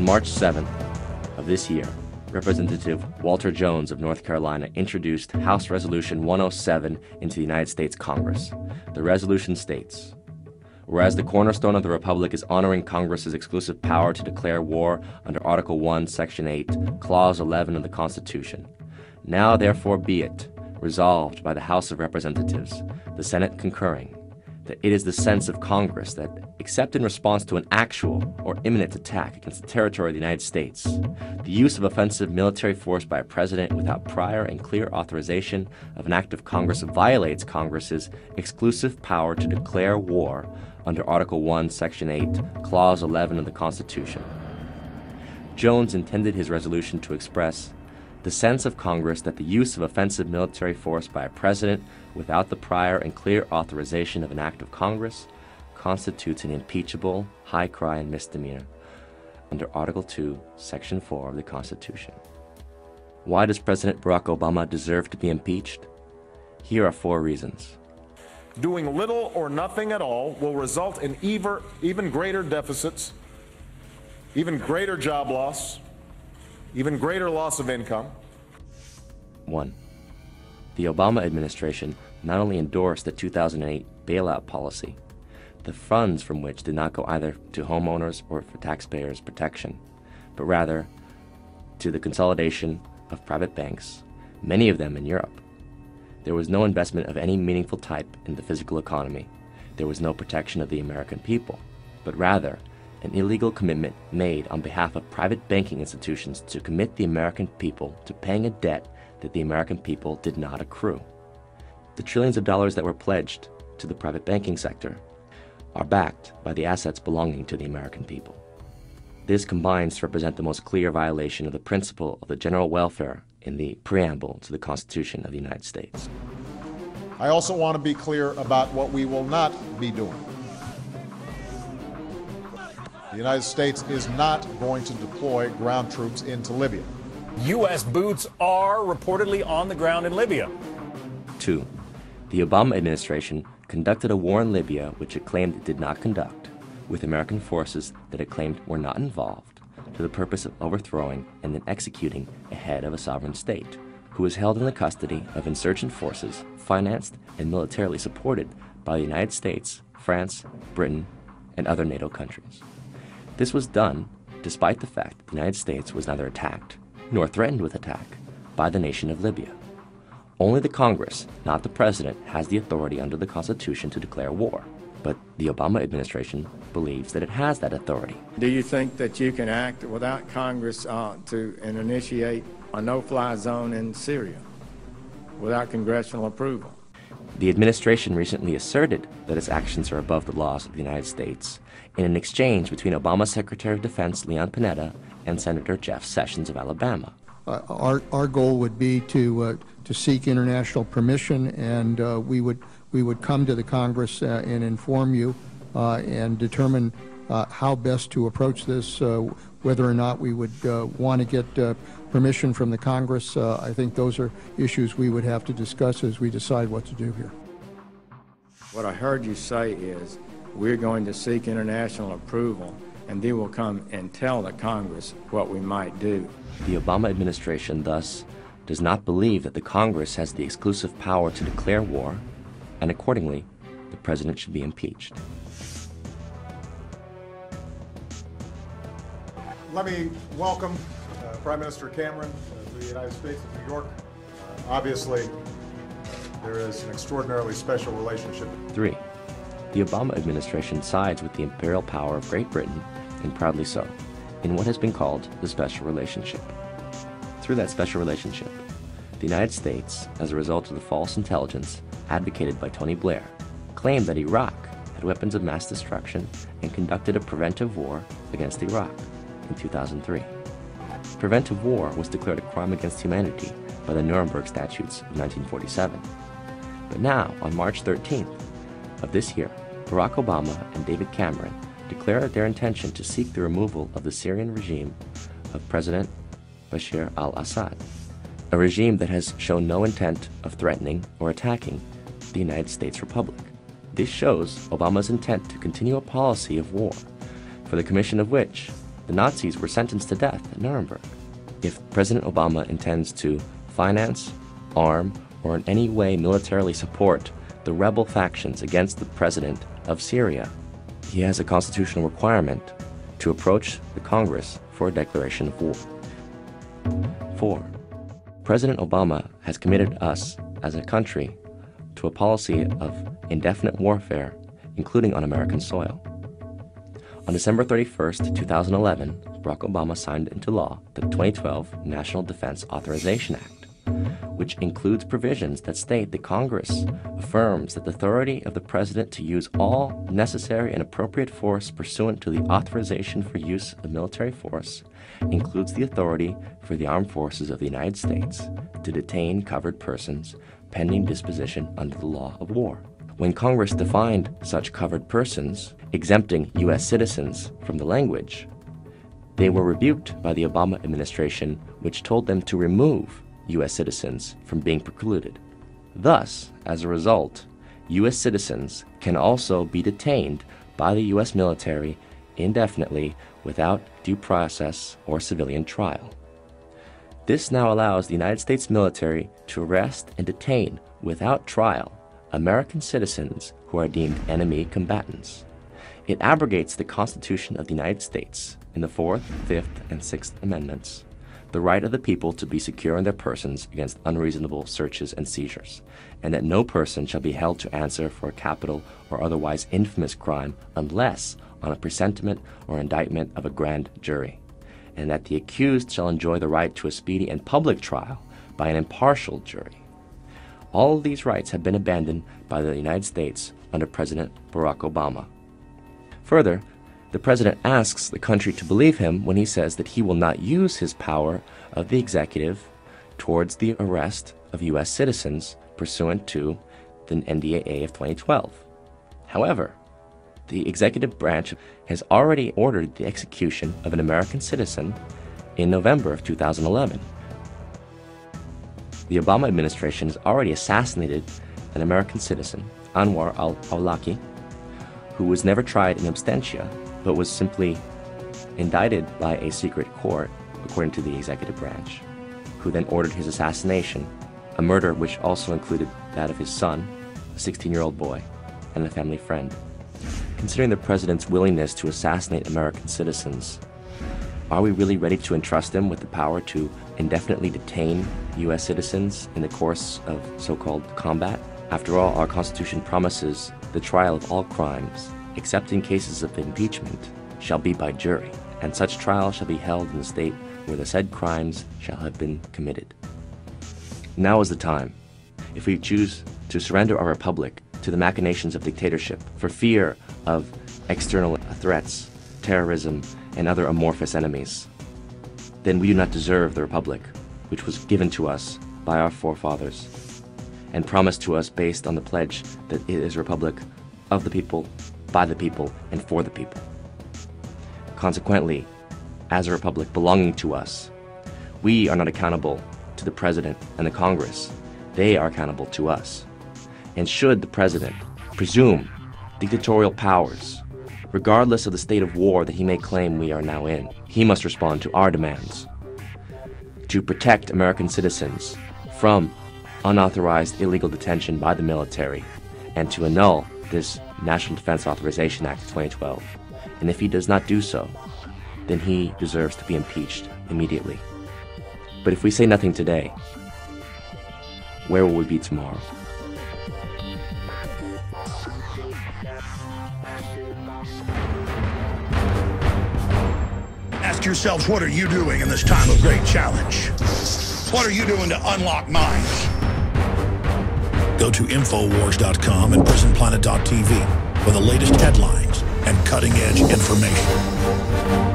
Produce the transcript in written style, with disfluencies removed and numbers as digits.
March 7th of this year, Representative Walter Jones of North Carolina introduced House Resolution 107 into the United States Congress. The resolution states, whereas the cornerstone of the Republic is honoring Congress's exclusive power to declare war under Article 1, Section 8, Clause 11 of the Constitution, now therefore be it resolved by the House of Representatives, the Senate concurring, that it is the sense of Congress that, except in response to an actual or imminent attack against the territory of the United States, the use of offensive military force by a president without prior and clear authorization of an act of Congress violates Congress's exclusive power to declare war under Article 1, Section 8, Clause 11 of the Constitution. Jones intended his resolution to express the sense of Congress that the use of offensive military force by a president without the prior and clear authorization of an act of Congress constitutes an impeachable, high crime misdemeanor under Article 2, Section 4 of the Constitution. Why does President Barack Obama deserve to be impeached? Here are 4 reasons. Doing little or nothing at all will result in even greater deficits, even greater job loss, even greater loss of income. 1. The Obama administration not only endorsed the 2008 bailout policy, the funds from which did not go either to homeowners or for taxpayers' protection, but rather to the consolidation of private banks, many of them in Europe. There was no investment of any meaningful type in the physical economy. There was no protection of the American people, but rather an illegal commitment made on behalf of private banking institutions to commit the American people to paying a debt that the American people did not accrue. The trillions of dollars that were pledged to the private banking sector are backed by the assets belonging to the American people. This combines to represent the most clear violation of the principle of the general welfare in the preamble to the Constitution of the United States. I also want to be clear about what we will not be doing. The United States is not going to deploy ground troops into Libya. U.S. boots are reportedly on the ground in Libya. 2. The Obama administration conducted a war in Libya which it claimed it did not conduct, with American forces that it claimed were not involved, to the purpose of overthrowing and then executing a head of a sovereign state, who was held in the custody of insurgent forces financed and militarily supported by the United States, France, Britain, and other NATO countries. This was done despite the fact that the United States was neither attacked nor threatened with attack by the nation of Libya. Only the Congress, not the President, has the authority under the Constitution to declare war, but the Obama administration believes that it has that authority. Do you think that you can act without Congress and initiate a no-fly zone in Syria without congressional approval? The administration recently asserted that its actions are above the laws of the United States in an exchange between Obama Secretary of Defense Leon Panetta and Senator Jeff Sessions of Alabama. Our goal would be to seek international permission, and we would come to the Congress and inform you and determine how best to approach this, whether or not we would want to get permission from the Congress. I think those are issues we would have to discuss as we decide what to do here. What I heard you say is we're going to seek international approval, and then we'll come and tell the Congress what we might do. The Obama administration, thus, does not believe that the Congress has the exclusive power to declare war, and accordingly, the President should be impeached. Let me welcome Prime Minister Cameron to the United States of New York. Obviously, there is an extraordinarily special relationship. 3. The Obama administration sides with the imperial power of Great Britain, and proudly so, in what has been called the special relationship. Through that special relationship, the United States, as a result of the false intelligence advocated by Tony Blair, claimed that Iraq had weapons of mass destruction and conducted a preventive war against Iraq in 2003. Preventive war was declared a crime against humanity by the Nuremberg Statutes of 1947. But now, on March 13th of this year, Barack Obama and David Cameron declared their intention to seek the removal of the Syrian regime of President Bashar al-Assad, a regime that has shown no intent of threatening or attacking the United States Republic. This shows Obama's intent to continue a policy of war, for the commission of which the Nazis were sentenced to death at Nuremberg. If President Obama intends to finance, arm, or in any way militarily support the rebel factions against the president of Syria, he has a constitutional requirement to approach the Congress for a declaration of war. 4. President Obama has committed us as a country to a policy of indefinite warfare, including on American soil. On December 31st, 2011, Barack Obama signed into law the 2012 National Defense Authorization Act, which includes provisions that state that Congress affirms that the authority of the President to use all necessary and appropriate force pursuant to the authorization for use of military force includes the authority for the armed forces of the United States to detain covered persons pending disposition under the law of war. When Congress defined such covered persons, exempting U.S. citizens from the language, they were rebuked by the Obama administration, which told them to remove U.S. citizens from being precluded. Thus, as a result, U.S. citizens can also be detained by the U.S. military indefinitely without due process or civilian trial. This now allows the United States military to arrest and detain without trial American citizens who are deemed enemy combatants. It abrogates the Constitution of the United States in the 4th, 5th, and 6th Amendments, the right of the people to be secure in their persons against unreasonable searches and seizures, and that no person shall be held to answer for a capital or otherwise infamous crime unless on a presentiment or indictment of a grand jury, and that the accused shall enjoy the right to a speedy and public trial by an impartial jury. All of these rights have been abandoned by the United States under President Barack Obama. Further, the President asks the country to believe him when he says that he will not use his power of the executive towards the arrest of U.S. citizens pursuant to the NDAA of 2012. However, the executive branch has already ordered the execution of an American citizen in November of 2011. The Obama administration has already assassinated an American citizen, Anwar al-Awlaki, who was never tried in absentia, but was simply indicted by a secret court, according to the executive branch, who then ordered his assassination, a murder which also included that of his son, a 16-year-old boy, and a family friend. Considering the president's willingness to assassinate American citizens, are we really ready to entrust him with the power to indefinitely detain U.S. citizens in the course of so-called combat? After all, our Constitution promises the trial of all crimes, except in cases of impeachment, shall be by jury, and such trial shall be held in the state where the said crimes shall have been committed. Now is the time. If we choose to surrender our republic to the machinations of dictatorship for fear of external threats, terrorism, and other amorphous enemies, then we do not deserve the republic which was given to us by our forefathers and promised to us based on the pledge that it is a republic of the people, by the people, and for the people. Consequently, as a republic belonging to us, we are not accountable to the President and the Congress. They are accountable to us. And should the President presume dictatorial powers, regardless of the state of war that he may claim we are now in, he must respond to our demands to protect American citizens from unauthorized illegal detention by the military and to annul this National Defense Authorization Act of 2012. And if he does not do so, then he deserves to be impeached immediately. But if we say nothing today, where will we be tomorrow? Ask yourselves, what are you doing in this time of great challenge? What are you doing to unlock minds? Go to Infowars.com and PrisonPlanet.tv for the latest headlines and cutting-edge information.